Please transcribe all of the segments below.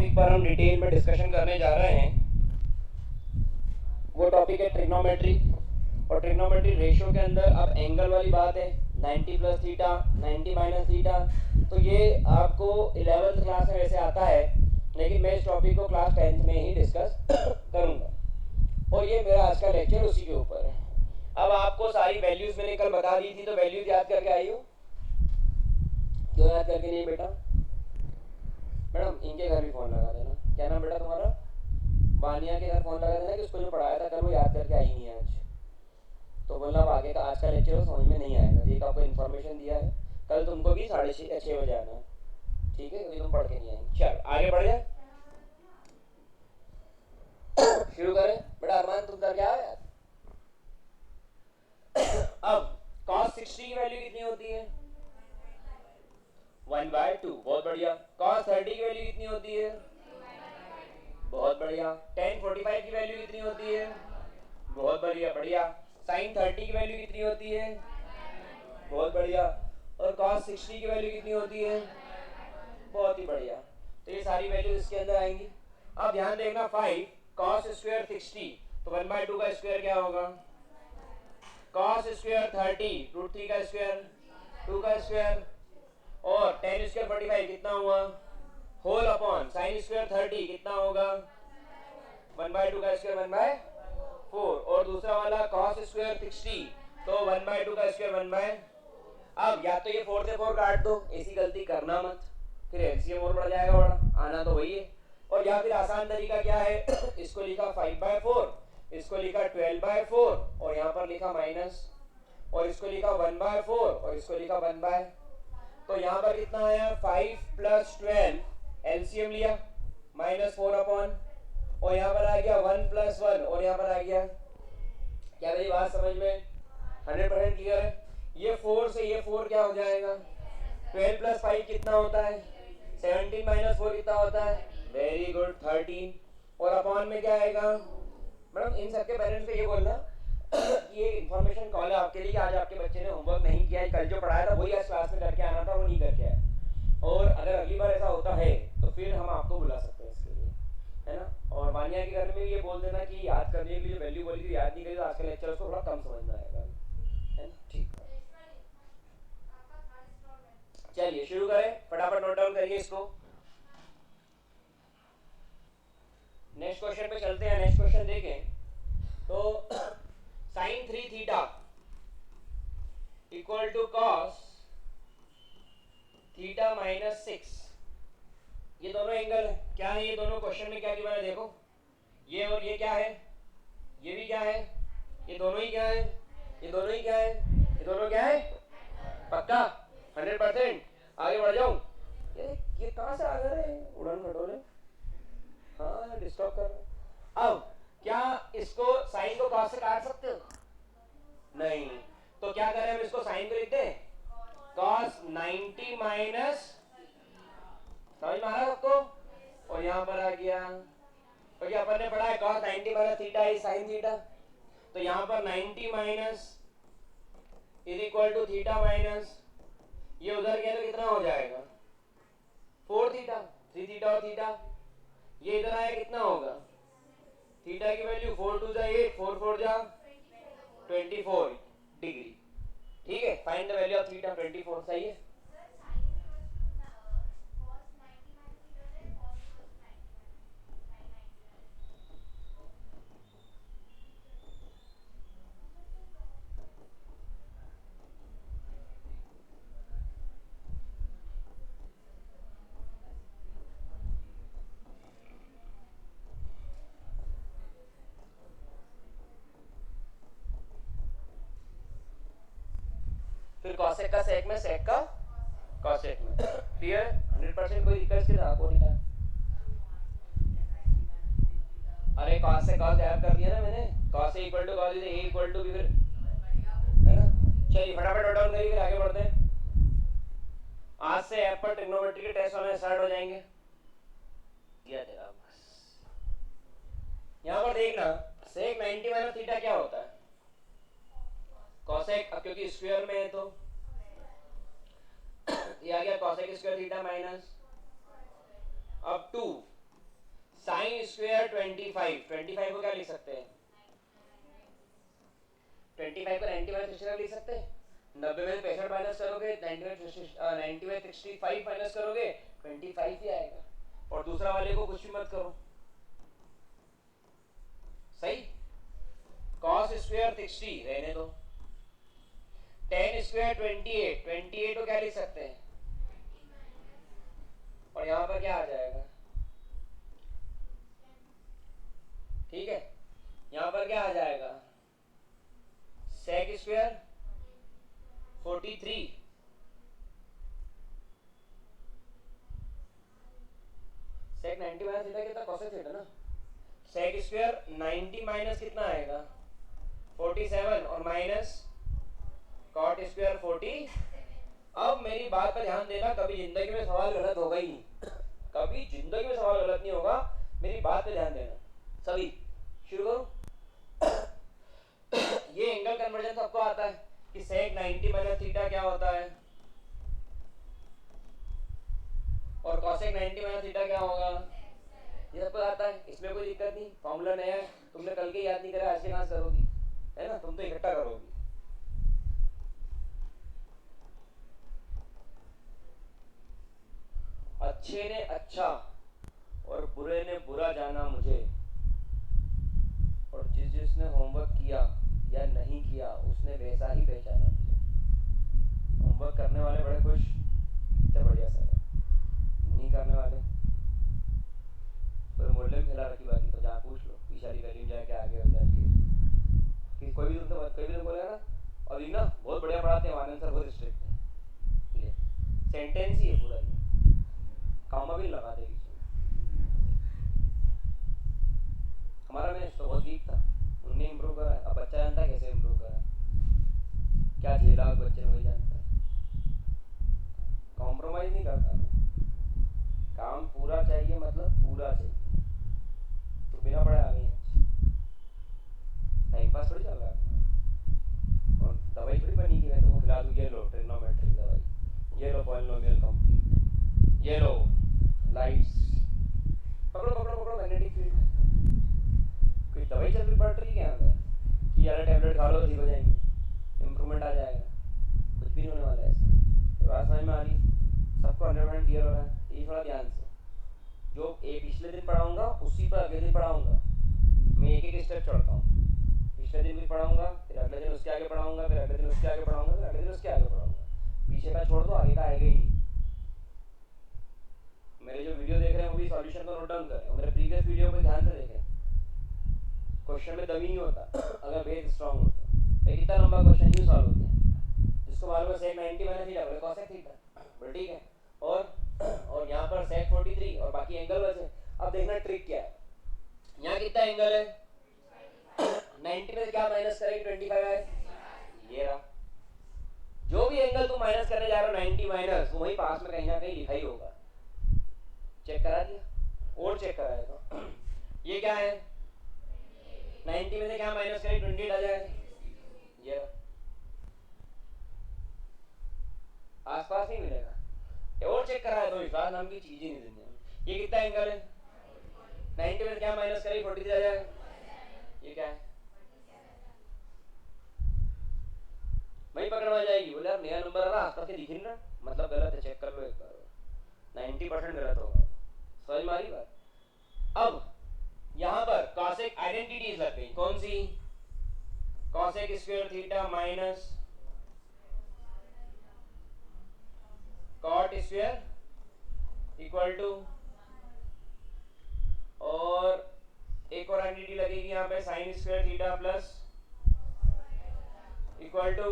Topic पर हम detail में डिस्कशन करने जा रहे हैं वो टॉपिक है ट्रिग्नोमेट्री। और ट्रिग्नोमेट्री रेशियो के अंदर अब एंगल वाली बात है 90 प्लस थीटा 90 माइनस थीटा। तो ये आपको 11th क्लास में वैसे आता है, लेकिन मैं इस टॉपिक को क्लास 10th में ही डिस्कस करूँगा और ये मेरा आज का लेक्चर उसी के ऊपर है। अब आपको सारी वैल्यूज़ मैंने कल बता दी थी, तो वैल्यूज़ याद करके आई हो? क्यों याद करके नहीं बेटा? मैडम इनके घर भी फ़ोन लगा देना। क्या नाम बेटा तुम्हारा? बानिया के घर फ़ोन लगा देना कि उसको जो पढ़ाया था कल वो याद करके आई नहीं है आज। तो बोलना अब आगे का आज का लेक्चर समझ में नहीं आएगा। एक आपको इन्फॉर्मेशन दिया है, कल तुमको भी 6:30 बजे आना है, ठीक है? अभी तुम पढ़ के नहीं आएंगे। चल आगे बढ़ जाए, शुरू करें। बेटा अरमान तुम कर क्या हो यार? अब cos 60 की वैल्यू कितनी होती है? 1/2। बहुत बढ़िया। cos 30 की वैल्यू कितनी होती है? बहुत बढ़िया। tan 45 की वैल्यू कितनी होती है? बहुत बढ़िया बढ़िया। sin 30 की वैल्यू कितनी होती है? बहुत बढ़िया। और cos 60 की वैल्यू कितनी होती है? बहुत ही बढ़िया। तो ये सारी वैल्यू इसके अंदर आएंगी। अब ध्यान देखना, 5 cos स्क्वायर 60, तो 1/2 का स्क्वायर क्या होगा? cos स्क्वायर 30 √3 का स्क्वायर 2 का स्क्वायर, और tan स्क्वायर 45 कितना हुआ? होल अपॉन sin स्क्वायर 30 कितना होगा? 1/2 का स्क्वायर 1/4। और दूसरा वाला cos स्क्वायर 60, तो 1/2 का स्क्वायर 1/। अब या तो ये 4 से 4 काट दो, ऐसी गलती करना मत, फिर एलसीएम और बढ़ जाएगा बड़ा, आना तो वही है। और या फिर आसान तरीका क्या है, इसको लिखा 5/4, इसको लिखा 12/4 और यहाँ पर लिखा माइनस, और इसको लिखा 1/4 और इसको लिखा 1/। तो यहाँ पर कितना आया? 5 + 12, एलसीएम लिया -4 अपॉन, और यहाँ पर आ गया 1 + 1 और यहाँ पर आ गया। क्या मेरी बात समझ में 100% क्लियर है? ये 4 से ये 4 क्या हो जाएगा? 12 + 5 कितना होता है? 17 - 4 कितना होता है? Very good 13। और अपॉन में क्या आएगा? मैडम इन सबके पेरेंट्स को ये बोलना ये इन्फॉर्मेशन कॉल है आपके लिए कि आज आपके बच्चे ने होमवर्क नहीं किया है, कल जो पढ़ाया था वही आज क्लास में करके आना था, वो नहीं करके आया। और अगर अगली बार ऐसा होता है तो फिर हम आपको बुला सकते हैं इसके लिए, है ना? और वानिया के घर में ये बोल देना कि याद करने के लिए वैल्यू बोली थी याद नहीं करी, तो आज का लेक्चर उसको थोड़ा कम समझ में आएगा, है ना? ठीक है, चलिए शुरू करें, फटाफट नोट डाउन करिए इसको। नेक्स्ट क्वेश्चन पे चलते हैं। नेक्स्ट क्वेश्चन देखें तो sin 3 theta equal to cos theta -6, ये दोनों एंगल है। क्या है ये दोनों? क्वेश्चन में क्या गिवन है देखो, ये और ये क्या है? ये भी क्या है? ये दोनों ही क्या है? ये दोनों ही क्या है? ये दोनों क्या है? पक्का 100%? आगे बढ़ जाऊं? ये कहां से आ गए उड़न खटोले? हाँ डिस्टर्ब कर रहे। अब क्या इसको साइन को cos से काट सकते हो? नहीं। तो क्या करें हम? इसको साइन को लिख दें cos 90 माइनस, समझ में आ रहा है आपको? और यहाँ पर आ गया, तो क्या अपन ने पढ़ा है cos 90 minus theta is sin theta. तो यहाँ पर 90 minus is equal to theta minus, ये उधर गया तो कितना हो जाएगा? 4 थीटा, 3 थीटा और थीटा, ये इधर आया कितना होगा? थीटा की वैल्यू 4 2 जा 8, 4 4 जा 24 डिग्री। ठीक है, find the value of theta 24। सही है? फिर कॉसेक का सेक में, सेक का कॉसेक में। क्लियर? 100% कोई दिक्कत इसके साथ नहीं था। अरे cos से cos गायब कर दिया ना मैंने, cos से equal to cos is a equal to b, फिर है ना? चलिए फटाफट नोट डाउन करिए, फिर आगे बढ़ते हैं। आज से ऐप पर ट्रिग्नोमेट्री के टेस्ट होने स्टार्ट हो जाएंगे। दिया तेरा बस। यहाँ पर देखना, सेक 90 माइनस थीटा क्या होता है? कॉसेक, अब क्योंकि स्क्वायर में है तो ये आ गया cosec स्क्वायर थीटा माइनस, अब 2 25, 25 को क्या लिख सकते हैं? 25 को 90 माइनस 65 लिख सकते हैं। 90 में 65 माइनस करोगे 90 में 65 माइनस करोगे 25 ही आएगा। और दूसरा वाले को कुछ भी मत करो, सही। cos स्क्वायर 60 रहने दो, tan स्क्वायर 28, 28 को क्या लिख सकते हैं? और यहाँ पर क्या आ जाएगा? ठीक है, यहाँ पर क्या आ जाएगा? sec square 43, sec 90 minus theta कितना? cosec थीटा ना। sec स्क्वायर 90 माइनस कितना आएगा? 47 और माइनस cot स्क्वायर 40। अब मेरी बात पर ध्यान देना, कभी जिंदगी में सवाल गलत होगा ही नहीं, कभी जिंदगी में सवाल गलत नहीं होगा, मेरी बात पे ध्यान देना। सभी शुरू करो। ये एंगल कन्वर्जन सबको आता है कि sec 90 माइनस थीटा क्या होता है और cosec 90 माइनस थीटा क्या होगा, ये सबको आता है, इसमें कोई दिक्कत नहीं। फॉर्मूला नया है, तुमने कल के याद नहीं करा, आज के कहाँ करोगी, है ना? तुम तो इकट्ठा करोगी। अच्छे ने अच्छा और बुरे ने बुरा जाना मुझे, और जिसने होमवर्क किया या नहीं किया उसने वैसा ही पहचाना मुझे। होमवर्क करने वाले बड़े खुश, कितने बढ़िया सर है, नहीं करने वाले पूरे मोहल्ले में खिला रखी बाकी, तो जहाँ पूछ लो पिछली गली में जाके आगे हो जाइए कि कोई भी तुमको बोलेगा ना, और ये ना बहुत बढ़िया पढ़ाते हैं, आनंद सर बहुत स्ट्रिक्ट है, ये सेंटेंस ही है पूरा, ये कामा भी लगा दे बीच में। हमारा मैथ तो बहुत वीक था, उनने इम्प्रूव करा है, अब बच्चा जानता है कैसे इम्प्रूव करा है, क्या झेला बच्चे ने वही जानता है। कॉम्प्रोमाइज नहीं करता मैं, काम पूरा चाहिए, मतलब पूरा चाहिए। तो बिना पढ़े आ गई टाइम पास थोड़ी चल रहा है, और दवाई थोड़ी बनी कि मैं तुमको खिला दूँ, ये लो ट्रिग्नोमेट्रिक दवाई, ये लो पॉलिनोमियल कंप्लीट, ये लो लाइट्स, पकड़ो पकड़ो पकड़ो मैग्नेटिक फील्ड, कोई दवाई चल रही पड़ रही है यहाँ पे कि यार टैबलेट खा लो ठीक हो जाएंगे, इम्प्रूवमेंट आ जाएगा, कुछ भी नहीं होने वाला है ऐसा। बात समझ में आ रही? सबको 100% क्लियर हो रहा है? ये थोड़ा ध्यान से, जो पिछले दिन पढ़ाऊंगा उसी पर अगले दिन पढ़ाऊंगा, मैं एक एक स्टेप चढ़ता हूँ, पिछले दिन भी पढ़ाऊंगा, फिर अगले दिन उसके आगे पढ़ाऊंगा, फिर अगले दिन उसके आगे पढ़ाऊंगा, फिर अगले दिन उसके आगे पढ़ाऊंगा, पीछे का छोड़ दो आगे का आएगा ही नहीं। मेरे जो वीडियो देख रहे हैं वो भी सॉल्यूशन को नोट डाउन करें, और मेरे प्रीवियस वीडियो पे ध्यान से देखें, क्वेश्चन में दमी नहीं होता अगर बेस स्ट्रांग हो तो। एक इतना लंबा क्वेश्चन यूं सॉल्व होते हैं, जिसको मालूम है sec 90 माइनस थीटा बोले cosec थीटा, बट ठीक है। और यहाँ पर sec 43 और बाकी एंगल बचे। अब देखना ट्रिक क्या है, यहाँ कितना एंगल है 90 में क्या माइनस करेंगे 25 है, ये रहा। जो भी एंगल तुम माइनस करने जा रहे हो 90 माइनस, वो वहीं पास में कहीं ना कहीं लिखा ही होगा, चेक करा दिया और चेक कराया तो ये क्या है 90 में से क्या माइनस करें 28 आ जाएगा, ये आसपास नहीं मिलेगा, और चेक कराया तो विश्वास नाम की चीज ही नहीं दुनिया में। ये कितना एंगल है 90 में से क्या माइनस करें 43 आ जाएगा, ये क्या है वही पकड़ में जाएगी। बोले यार नया नंबर आ रहा आसपास के दिखे नहीं ना, मतलब गलत है, चेक कर लो एक बार, 90% गलत होगा। समझ में आ रही बात? अब यहाँ पर cosec आइडेंटिटीज लग गई, कौन सी? cosec square theta minus cot square equal to, और एक और आइडेंटिटी लगेगी यहाँ पे sin square theta plus equal to,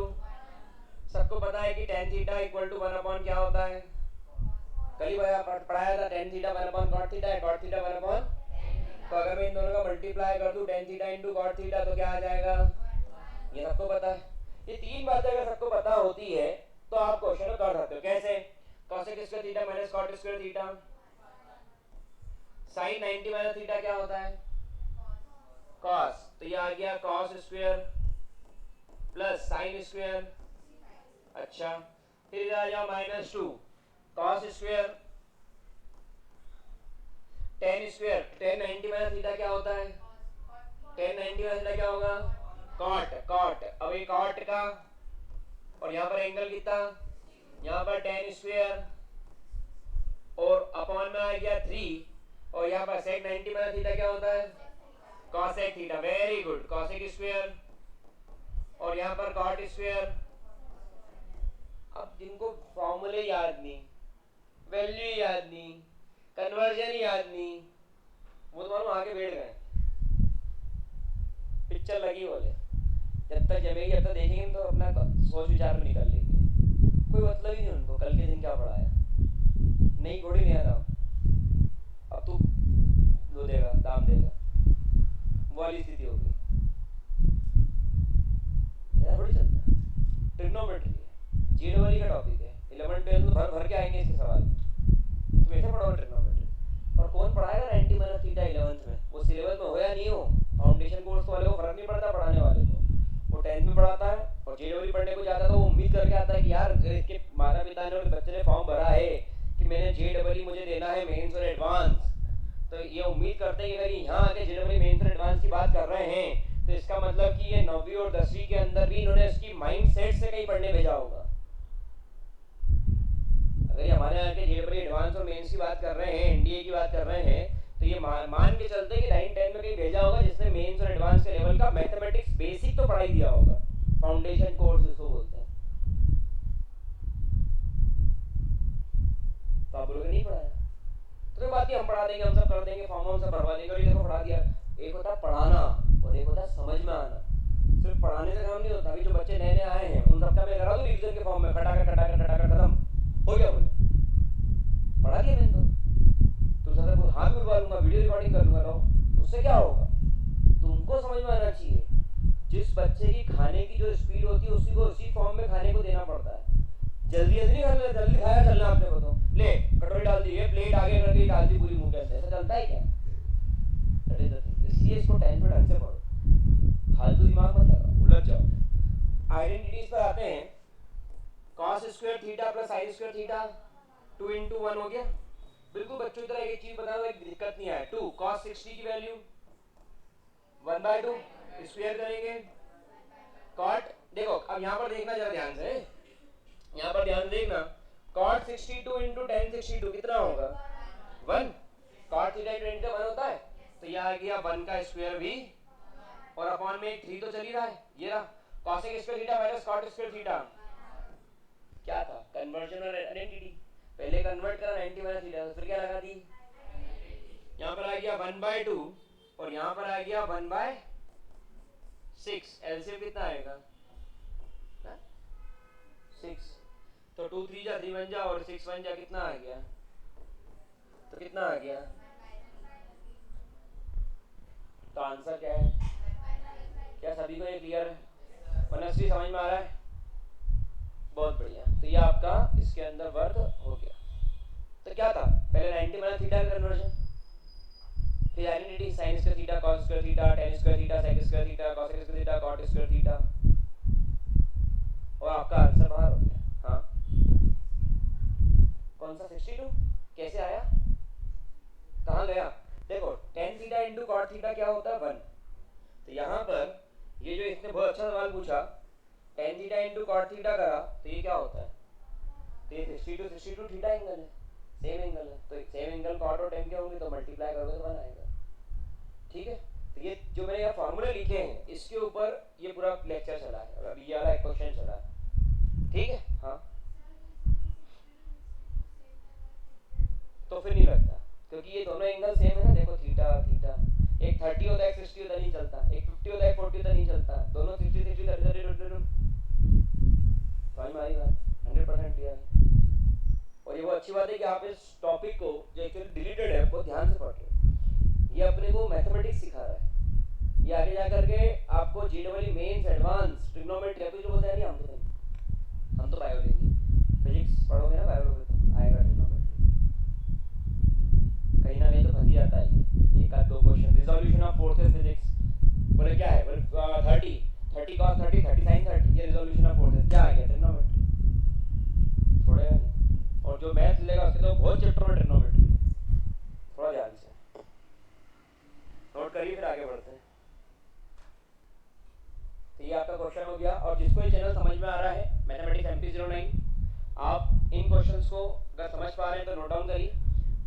सबको पता है कि tan theta equal to 1 upon क्या होता है, कल ही पढ़ाया था, tan theta 1 upon cot theta है, cot थीटा 1 अपॉन, तो अगर मैं इन दोनों का मल्टीप्लाई कर दूं tan theta into cot theta तो क्या आ जाएगा, ये सबको पता है। ये तीन बातें अगर सबको पता होती है तो आप क्वेश्चन कर सकते हो। कैसे? cosec square theta minus cot square theta, sin 90 minus theta क्या होता है cos, तो ये आ गया cos square plus sin square, अच्छा फिर आ जाओ -2 cos square ten square, ten 90 minus theta क्या होता है? टेन 90 माइनस थीटा क्या होगा? कॉट। कॉट, अब ये कॉट का, और यहाँ पर एंगल कितना? यहाँ पर टेन स्क्वायर और अपॉन में आ गया 3, और यहाँ पर सेक 90 माइनस थीटा क्या होता है? Cosec theta. Very good, cosec square, और यहाँ पर कॉट स्क्वायर। अब जिनको फॉर्मूले याद नहीं, वैल्यू याद नहीं, कन्वर्जन याद नहीं, वो तो मालूम आके बैठ गए, पिक्चर लगी बोले। जब तक जमेगी जब तक देखेंगे तो अपना सोच विचार में निकल लेंगे, कोई मतलब ही नहीं उनको कल के दिन क्या पढ़ाया। नई घोड़ी नया दाम, अब तू दो देगा दाम देगा, वो वाली स्थिति होगी। ऐसा थोड़ी चलता है। ट्रिग्नोमेट्री है, जीएडब्ल्यू का टॉपिक है, 11 12 तो भर भर के आएंगे इसके सवाल। तुम ऐसे पढ़ोगे ट्रिग्नोमेट्री, और कौन पढ़ाएगा 90 माइनस थीटा 11th में? वो सिलेबस में हो या नहीं हो, फाउंडेशन कोर्स वाले को फर्क नहीं पड़ता पढ़ाने वाले को, वो 10th में पढ़ाता है और जेडब्ल्यू पढ़ने को जाता है तो वो उम्मीद करके आता है कि यार इसके माता पिता ने और बच्चे ने फॉर्म भरा है कि मैंने जेडब्ल्यू मुझे देना है मेंस और एडवांस, तो ये उम्मीद करते हैं कि अगर यहाँ आके जेडब्ल्यू मेंस और एडवांस की बात कर रहे हैं तो इसका मतलब कि ये 9वीं और 10वीं के अंदर भी इन्होंने इसकी माइंड सेट से कहीं पढ़ने भेजा होगा। अगर ये हमारे यहाँ के जेडब्ल्यू एडवांस और मेंस की बात कर रहे हैं, एनडीए की बात कर रहे हैं, तो ये मान के चलते हैं कि 9 10 में कहीं भेजा होगा जिसने मेंस और एडवांस के लेवल का मैथमेटिक्स बेसिक तो पढ़ाई दिया होगा, फाउंडेशन कोर्स इसको बोलते हैं। तो आप बोलोगे नहीं पढ़ाया, तो कोई बात नहीं, हम पढ़ा देंगे, हम सब कर देंगे, फॉर्म हम सब भरवा देंगे, और ये देखो पढ़ा दिया। एक होता है पढ़ाना और एक होता है समझ में आना। सिर्फ पढ़ाने से काम नहीं होता। अभी जो बच्चे नए नए आए हैं उन सबका मैं करा दूं रिवीजन के फॉर्म में, खटाखट खत्म हो गया। बोले पढ़ा दिया मैंने, तो तुम सबको हाथ में बुलवा लूंगा, वीडियो रिकॉर्डिंग कर लूंगा, तो उससे क्या होगा? तुमको समझ में आना चाहिए। जिस बच्चे की खाने की जो स्पीड होती है उसी को उसी फॉर्म में खाने को देना पड़ता है। जल्दी जल्दी नहीं खाना, जल्दी खाया चलना आपने को, तो ले कटोरी डाल दी, प्लेट आगे करके डाल दी पूरी मुंह के अंदर, ऐसा चलता है क्या? इसलिए इसको 10 में ढंग से पढ़ो, फालतू दिमाग मत लगाओ, उलझ जाओ। आइडेंटिटीज पर आते हैं। cos square theta plus sin square theta 2 into 1 हो गया। बिल्कुल बच्चों की तरह एक चीज बता दो, एक दिक्कत नहीं आए। 2 cos 60 की वैल्यू 1/2 स्क्वायर करेंगे। cot देखो, अब यहाँ पर देखना जरा ध्यान से, यहाँ पर ध्यान देखना, cot 62 into tan 62 कितना होगा? 1। cot थीटा 20 1 होता है, तो यह आ गया 1 का स्क्वायर भी, और अपॉन में 3 तो चल ही रहा है, ये रहा cosec square theta minus cot square theta. क्या था? कन्वर्जन और आइडेंटिटी। पहले कन्वर्ट करा 90 माइनस थीटा, फिर क्या लगा दी? यहाँ पर आ गया 1/2 और यहाँ पर आ गया 1/6। एलसीएम कितना आएगा? 6। तो 2 3 जा 3 1 जा और 6 1 जा, कितना आ गया? तो कितना आ गया? तो आंसर क्या है? क्या सभी को ये क्लियर है? मनस्वी समझ में आ रहा है? बहुत बढ़िया। तो ये आपका इसके अंदर वर्ग हो गया। तो क्या था? पहले 90 माइनस थीटा का कन्वर्जन, फिर identity sin square theta cos square theta tan square theta sec square theta cosec square theta cot square theta, और आपका आंसर बाहर हो गया। हाँ, कौन सा 62 कैसे आया, कहाँ गया? देखो tan theta into cot theta क्या होता है? 1। तो यहाँ पर ये जो इसने बहुत अच्छा सवाल पूछा, tan theta into cot theta करा, तो ये क्या होता है? तो ये 62 थीटा एंगल है, सेम एंगल है, तो सेम एंगल cot और tan के होंगे तो मल्टीप्लाई करोगे तो 1 आएगा। ठीक है, तो ये जो मैंने यहाँ फॉर्मूले लिखे हैं इसके ऊपर ये पूरा लेक्चर चला है, और अभी ये वाला एक क्वेश्चन चला है। ठीक है, हाँ, तो फिर नहीं लगता क्योंकि ये दोनों एंगल सेम है ना। देखो थीटा थीटा, एक 30 होता है, एक 60 होता नहीं चलता, एक 50 होता है, एक 40 होता नहीं चलता, दोनों 60 60 30 30 समझ में आई बात? 100% क्लियर है। और ये वो अच्छी बात है कि आप इस टॉपिक को जो एक्चुअली डिलीटेड है वो ध्यान से पढ़ रहे हो। ये अपने को मैथमेटिक्स सिखा रहा है, ये आगे जाकर के आपको जेडब्ल्यू मेंस एडवांस ट्रिग्नोमेट्री, अभी जो बोलते हैं नहीं, हम तो बायो लेंगे, फिजिक्स पढ़ोगे ना बायोलॉजी तो आएगा ट्रिग्नोमेट्री, कहीं ना कहीं तो फंस ही जाता है। एक आध दो question, resolution of forces physics, बोले क्या है? बोले 30 cos 30 30 sin 30, ये रिजोल्यूशन ऑफ फोर्सेस क्या आ गया? ट्रिग्नोमेट्री। छोड़ेगा नहीं, और जो मैथ लेगा उसके तो बहुत चैप्टर में ट्रिग्नोमेट्री, थोड़ा ध्यान से। करिए फिर आगे बढ़ते हैं। तो ये आपका क्वेश्चन हो गया। और जिसको ये चैनल समझ में आ रहा है मैथमेटिक्स MP09, आप इन क्वेश्चंस को अगर समझ पा रहे हैं तो नोट डाउन करिए,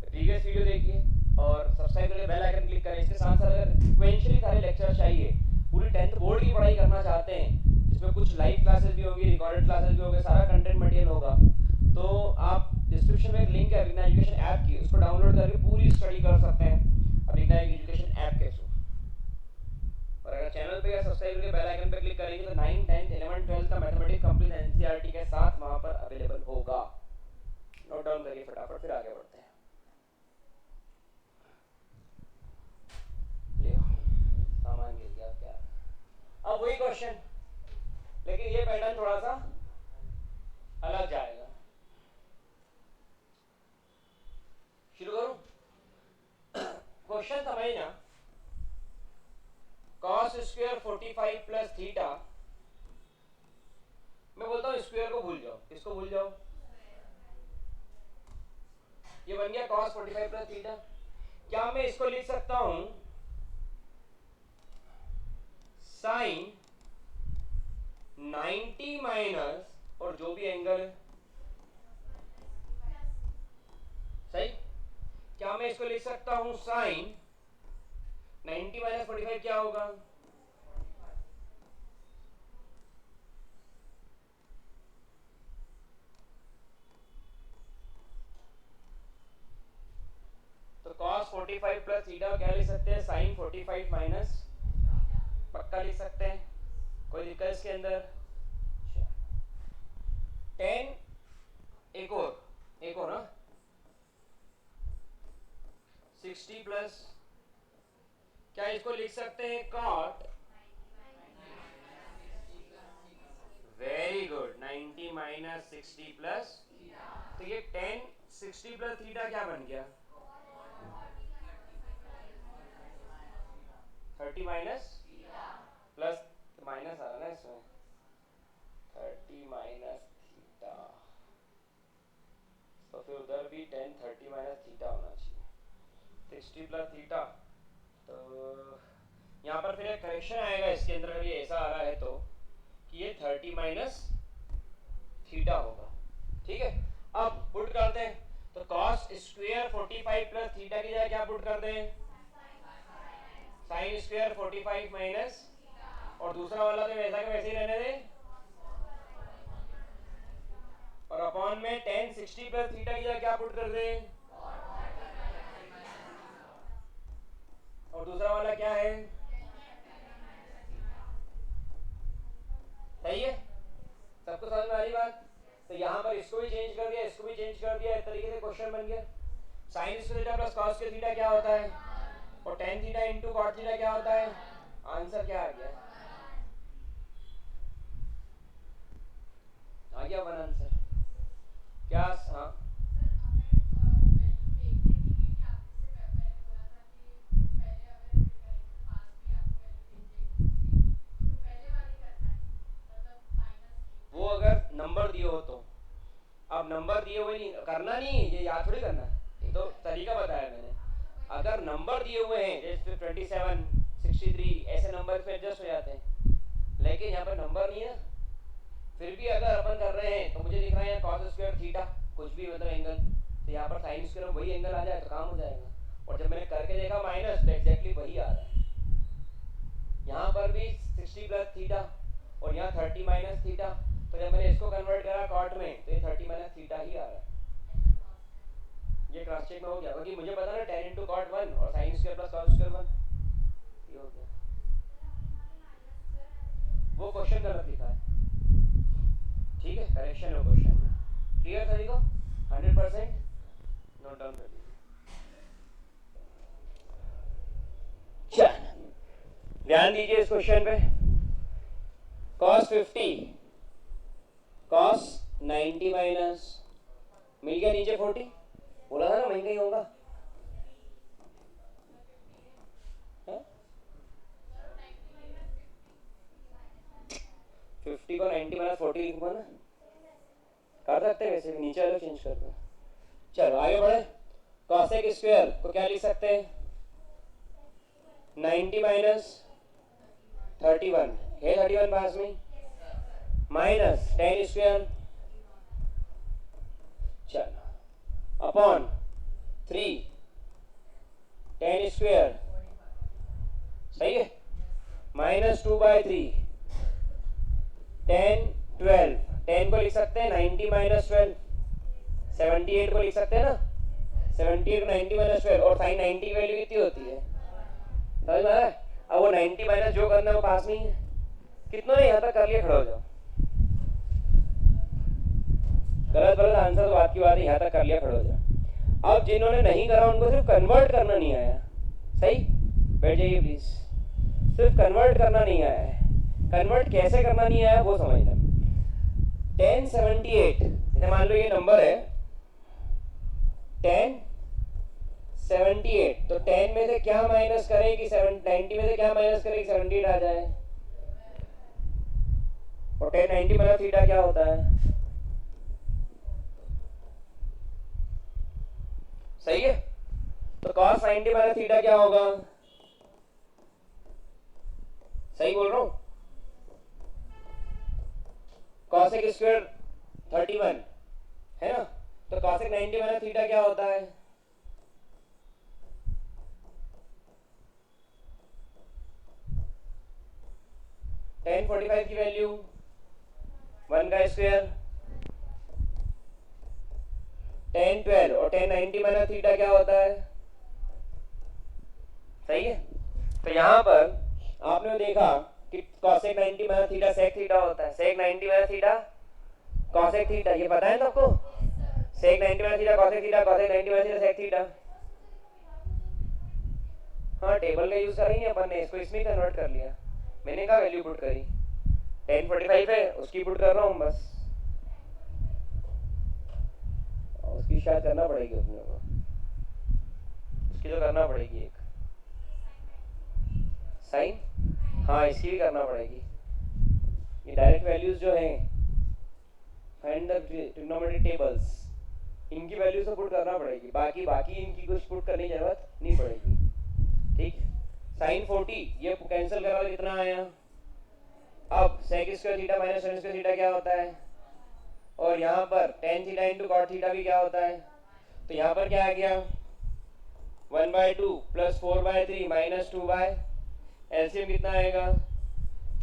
प्रीवियस वीडियो देखिए और सब्सक्राइब करके बेल आइकन क्लिक करें। इसके साथ साथ अगर सिक्वेंशियली सारे लेक्चर चाहिए, पूरी 10th बोर्ड की पढ़ाई करना चाहते हैं जिसमें कुछ लाइव क्लासेस भी होंगी, रिकॉर्डेड क्लासेस भी होंगे, सारा कंटेंट मटेरियल होगा, तो आप डिस्क्रिप्शन में एक लिंक है विज्ञान एजुकेशन ऐप की, उसको डाउनलोड करके पूरी स्टडी कर सकते हैं अब विज्ञान एजुकेशन ऐप के थ्रू। और अगर चैनल पे या सब्सक्राइब करके बेल आइकन पे क्लिक करेंगे तो 9, 10, 11, 12 का मैथमेटिक्स कंप्लीट एनसीईआरटी के साथ वहां पर अवेलेबल होगा। नोट डाउन करिए फटाफट, फिर आगे बढ़ते हैं। लियो सामान गिर गया क्या? अब वही क्वेश्चन, लेकिन ये पैटर्न थोड़ा सा अलग जाएगा। शुरू करूं? क्वेश्चन समझना, cos स्क्वायर 45 प्लस थीटा, मैं बोलता हूं स्क्वायर को भूल जाओ, किसको भूल जाओ? ये बन गया cos 45 प्लस थीटा। क्या मैं इसको लिख सकता हूं साइन 90 माइनस और जो भी एंगल है, सही? क्या मैं इसको लिख सकता हूं साइन 90 माइनस 45 क्या होगा? तो cos 45 प्लस थीटा क्या लिख सकते हैं? साइन 45 माइनस, पक्का लिख सकते हैं, कोई दिक्कत इसके अंदर? 10 एक और ना 60 प्लस, क्या इसको लिख सकते हैं cot? Very good, 90 minus 60 plus, तो ये 10 60 प्लस थीटा क्या बन गया? 30 माइनस प्लस, माइनस आ रहा ना इसमें, 30 माइनस थीटा, तो फिर उधर भी 10 30 माइनस थीटा होना चाहिए, 60 प्लस थीटा। तो यहाँ पर फिर एक करेक्शन आएगा इसके अंदर, अगर ये ऐसा आ रहा है तो कि ये 30 माइनस थीटा होगा, ठीक है? अब पुट करते हैं, तो cos स्क्वायर 45 प्लस थीटा की जगह क्या पुट कर दें? साइन स्क्वायर 45 माइनस, और दूसरा वाला तो वैसा के वैसे ही रहने दें, और अपॉन में 10 60 प्लस थीटा की जगह क्या पुट कर दें? और दूसरा वाला क्या है? सही है, सबको समझ में आ रही बात? तो यहाँ पर इसको भी चेंज कर दिया, इसको भी चेंज कर दिया, इस तरीके से क्वेश्चन बन गया। Sine square theta plus cos square theta क्या होता है, और tan theta into cot theta क्या होता है? आंसर क्या आ गया? आ गया वन आंसर क्या? हाँ, वो अगर नंबर दिए हो तो, अब नंबर दिए हुए नहीं करना, नहीं ये याद थोड़ी करना है, ये तो तरीका बताया मैंने। अगर नंबर दिए हुए हैं जैसे 27 63 ऐसे नंबर पे एडजस्ट हो जाते हैं, लेकिन यहाँ पर नंबर नहीं है, फिर भी अगर अपन कर रहे हैं तो मुझे दिख रहा है cos स्क्वायर थीटा कुछ भी मतलब एंगल, तो यहाँ पर साइन स्क्वायर वही एंगल आ जाए तो काम हो जाएगा। और जब मैंने करके देखा माइनस, तो एग्जैक्टली वही आ रहा है। यहाँ पर भी 60 प्लस थीटा और यहाँ 30 माइनस थीटा, तो जब मैंने इसको कन्वर्ट करा कॉट में तो ये 30 माइनस थीटा ही आ रहा है। ये क्रॉस चेक में हो गया, क्योंकि मुझे पता ना tan इनटू cot 1 और sin square plus cos square 1, ये हो गया। वो क्वेश्चन गलत लिखा है, ठीक है, करेक्शन है क्वेश्चन में। क्लियर सभी को? 100% नोट डाउन कर लीजिए। ध्यान दीजिए इस क्वेश्चन पे, cos 50 cos 90 माइनस, मिल गया नीचे 40, बोला था ना वहीं कहीं होगा, 50 को 90 माइनस 40 लिखूंगा ना, कर सकते हैं वैसे भी, नीचे वाला चेंज कर दो। चलो आगे बढ़े, cosec स्क्वायर को क्या लिख सकते हैं? 90 माइनस 31 है, 31 पास में, माइनस 10 स्क्वायर, चलो अपॉन 3 10 स्क्वायर, सही है, माइनस 2/3 10 12, 10 को लिख सकते हैं 90 माइनस 12, 78 को लिख सकते हैं ना, 78 90 माइनस 12, और साइन 90 की वैल्यू कितनी होती है, समझ में आ रहा है। अब वो 90 माइनस जो करना है वो पास में ही है, कितना ने यहाँ तक कर लिया, खड़ा हो जाओ, गलत गलत आंसर तो बात की बात है, यहाँ तक कर लिया, खड़ा हो जाओ। अब जिन्होंने नहीं करा उनको सिर्फ कन्वर्ट करना नहीं आया, सही, बैठ जाइए प्लीज, सिर्फ कन्वर्ट करना नहीं आया है, कन्वर्ट कैसे करना नहीं आया वो समझना। 1078, जैसे मान लो ये नंबर है 1078, तो 10 में से क्या माइनस करें कि 90 में से क्या माइनस करें कि 78 आ जाए, और 1090 माइनस थीटा क्या होता है, सही है, तो cos 90 माइनस थीटा क्या होगा, सही बोल रहा हूं, cosec स्क्वायर 31 है ना, तो cosec 90 माइनस थीटा क्या होता है, टेन 45 की वैल्यू 1 का स्क्वायर 10 12, और 10 90 माइनस थीटा क्या होता है, सही है। तो यहाँ पर आपने देखा कि cosec 90 minus theta sec theta होता है, sec 90 minus theta cosec theta, ये पता है ना आपको, sec 90 minus theta cosec theta, cosec 90 minus theta sec theta, हाँ टेबल का यूज करेंगे अपन ने, इसको इसमें कन्वर्ट कर लिया, मैंने कहा वैल्यू पुट करी, 1045 है उसकी पुट कर रहा हूँ बस, उसकी शायद करना पड़ेगी अपने को, उसकी तो करना पड़ेगी एक साइन, हाँ इसकी भी करना पड़ेगी, ये डायरेक्ट वैल्यूज जो हैं फाइंड द ट्रिग्नोमेट्रिक टेबल्स, इनकी वैल्यूज तो पुट करना पड़ेगी, बाकी इनकी कुछ पुट करने की जरूरत नहीं पड़ेगी, ठीक। साइन 40 ये कैंसिल करा तो कितना आया, अब sec square theta minus sin square theta क्या होता है, और यहाँ पर tan theta into cot theta भी क्या होता है, तो यहाँ पर क्या आ गया 1/2 प्लस 4/3 माइनस 2 एलसीएम कितना आएगा,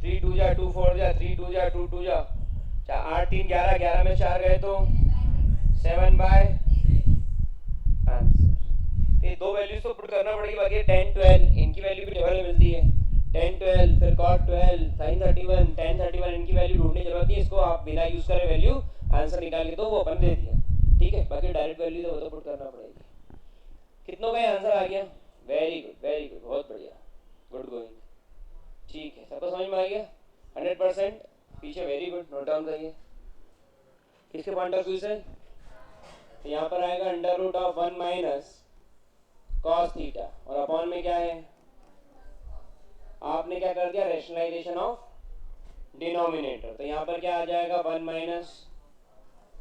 3 2 जा 2 4 जा 3 2 जा 2 2 जा 8 3 11, 11 में 4 गए तो 7/, आंसर। ये दो वैल्यूज तो पुट करना पड़ेगी, बाकी 10 12 इनकी वैल्यू भी टेबल में मिलती है, 10 12 फिर cot 12 sin 31 tan 31, इनकी वैल्यू ढूंढने की जरूरत नहीं है, इसको आप बिना यूज करे वैल्यू आंसर निकाल के दो, वो अपन दे दिया, ठीक है, बाकी डायरेक्ट वैल्यू तो वो तो पुट करना पड़ेगी। कितनों का आंसर आ गया, वेरी गुड, बहुत बढ़िया, गुड गोइंग, ठीक है, सबको समझ में आ गया 100%, पीछे वेरी गुड, नोट डाउन करिए, किसके पॉइंट ऑफ व्यू से, तो यहाँ पर आएगा under root of 1 minus cos theta, और अपॉन में क्या है, आपने क्या कर दिया, रैशनलाइजेशन ऑफ डिनोमिनेटर, तो यहाँ पर क्या आ जाएगा 1 माइनस,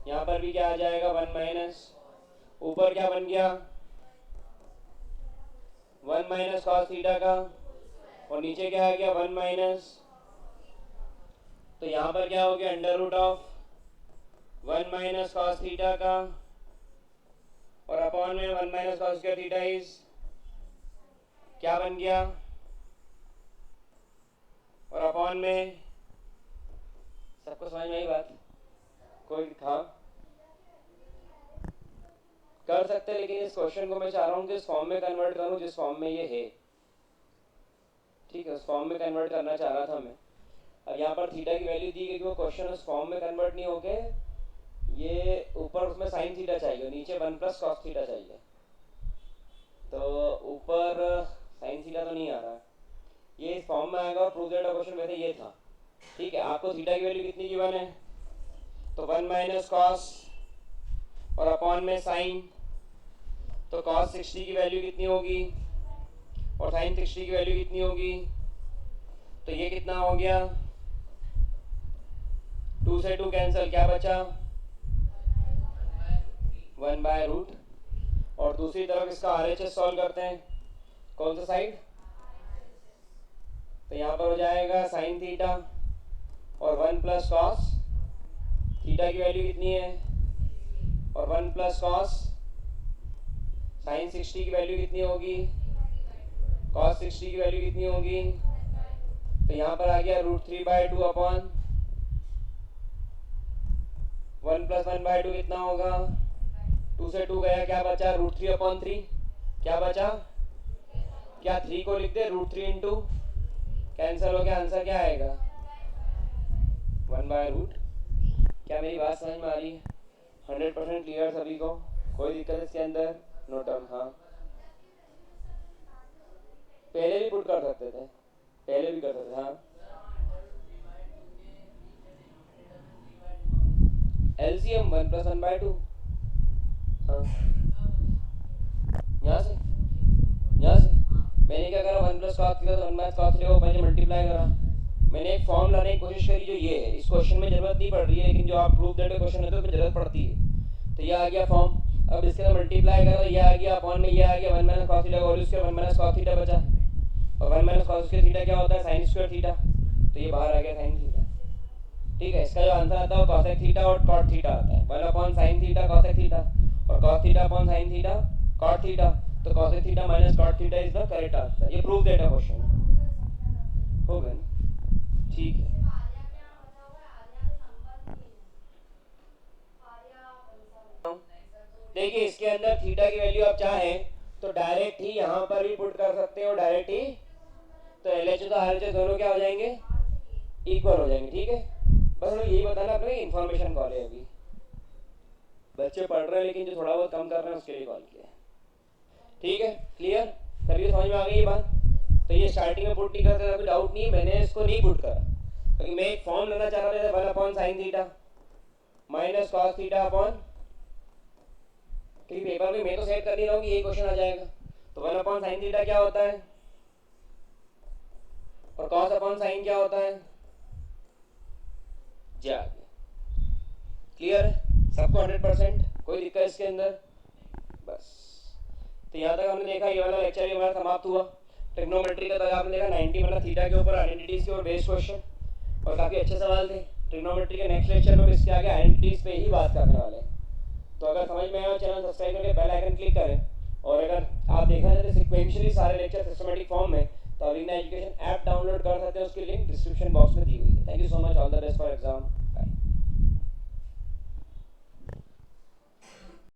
यहाँ पर भी क्या आ जाएगा 1 माइनस, ऊपर क्या बन गया 1 माइनस cos थीटा का, और नीचे क्या आ गया 1 माइनस, तो यहाँ पर क्या हो गया under root of 1 minus cos theta का, और अपॉन में 1 minus cos square theta is क्या बन गया, और अपॉन में, सबको समझ में आई बात, कोई था कर सकते, लेकिन इस क्वेश्चन को मैं चाह रहा हूँ कि इस फॉर्म में कन्वर्ट करूँ जिस फॉर्म में ये है, ठीक है, उस फॉर्म में कन्वर्ट करना चाह रहा था मैं। अब यहाँ पर थीटा की वैल्यू दी गई, वो क्वेश्चन उस फॉर्म में कन्वर्ट नहीं होके ये ऊपर उसमें साइन थीटा चाहिए, नीचे 1 प्लस cos थीटा चाहिए, तो ऊपर साइन थीटा तो नहीं आ रहा, ये इस फॉर्म में आएगा, और प्रूव दैट क्वेश्चन वैसे ये था, ठीक है। आपको थीटा की वैल्यू कितनी गिवन है, तो 1 माइनस cos और अपॉन में साइन, तो cos 60 की वैल्यू कितनी होगी और sin 60 की वैल्यू कितनी होगी, तो ये कितना हो गया, 2 से 2 कैंसिल, क्या बचा 1/√, और दूसरी तरफ इसका RHS सॉल्व करते हैं, कौन सा साइड, तो यहाँ पर हो जाएगा साइन थीटा और 1 प्लस कॉस थीटा की वैल्यू कितनी है, और 1 प्लस कॉस साइन 60 की वैल्यू कितनी होगी, कॉस 60 की वैल्यू कितनी होगी। तो यहाँ पर आ गया √3/2 अपॉन 1 प्लस 1/2 कितना होगा, 2 से 2 गया, क्या बचा, √3/3, क्या बचा, क्या 3 को लिख दे, √3 इंटू कैंसिल हो गया, आंसर क्या आएगा 1/√। क्या मेरी बात समझ में आ रही है, 100% क्लियर सभी को, कोई दिक्कत इसके अंदर, नो डाउट। हाँ पहले भी पुट कर सकते थे, पहले भी कर सकते थे। हाँ LCM 1 प्लस 1/2। हाँ यहाँ से मैंने क्या करा, 1 प्लस कॉस थीटा तो 1 माइनस कॉस थीटा को पहले मल्टीप्लाई करा। मैंने एक फॉर्म लाने की कोशिश करी जो ये है, इस क्वेश्चन में जरूरत नहीं पड़ रही है, लेकिन जो आप प्रूफ दैट क्वेश्चन होते हैं उसमें जरूरत पड़ती है। तो ये आ गया फॉर्म, अब इसके अंदर मल्टीप्लाई करो, ये आ गया अपॉन में, ये आ गया 1 माइनस कॉस थीटा और उसके 1 माइनस कॉस थीटा बचा, और 1 माइनस कॉस स्क्वायर थीटा क्या होता है, साइन स्क्वायर थीटा, तो ये बाहर आ गया साइन थीटा। ठीक है, इसका जो आंसर आता है वो कॉसेक थीटा और कॉट थीटा आता है, 1 upon sine theta cosec theta और cos theta upon sine theta cot theta, तो cosec theta minus cot theta is the correct answer. ये प्रूफ दैट क्वेश्चन हो गया, ठीक है। देखिए इसके अंदर थीटा की वैल्यू आप चाहें तो डायरेक्ट ही यहाँ पर भी पुट कर सकते हो, डायरेक्ट ही, तो LHO तो RHO दोनों क्या हो जाएंगे, इक्वल हो जाएंगे। ठीक है, बस हमें यही बताना अपने इन्फॉर्मेशन कॉल है, अभी बच्चे पढ़ रहे हैं लेकिन जो थोड़ा बहुत कम कर रहे हैं उसके लिए कॉल किया है। ठीक है, क्लियर, सभी समझ में आ गई ये बात। तो ये स्टार्टिंग में पुट नहीं करते, कोई डाउट नहीं, मैंने इसको नहीं पुट करा क्योंकि मैं एक फॉर्म लेना चाह रहा था, 1 upon sine theta minus cos theta upon, क्योंकि पेपर में मैं तो सेट कर नहीं रहा हूँ कि यही क्वेश्चन आ जाएगा। तो 1 अपॉन साइन थीटा क्या होता है और कॉस अपॉन साइन क्या होता है, जा क्लियर है सबको 100%, कोई दिक्कत इसके अंदर। बस तो यहाँ तक हमने देखा, ये वाला लेक्चर भी हमारा समाप्त हुआ। ट्रिग्नोमेट्री का तक आपने देखा 90 मतलब थीटा के ऊपर आइडेंटिटीज के और बेस क्वेश्चन, और काफ़ी अच्छे सवाल थे। ट्रिग्नोमेट्री के नेक्स्ट लेक्चर में इसके आगे आइडेंटिटीज पे ही बात करने वाले हैं। तो अगर समझ में आया चैनल सब्सक्राइब करके बेल आइकन क्लिक करें, और अगर आप देखना चाहते हैं सिक्वेंशियली सारे लेक्चर सिस्टमेटिक फॉर्म में, तो अविग्ना एजुकेशन ऐप डाउनलोड कर सकते हैं, उसकी लिंक डिस्क्रिप्शन बॉक्स में दी हुई है। Thank you so much, all the best for exam.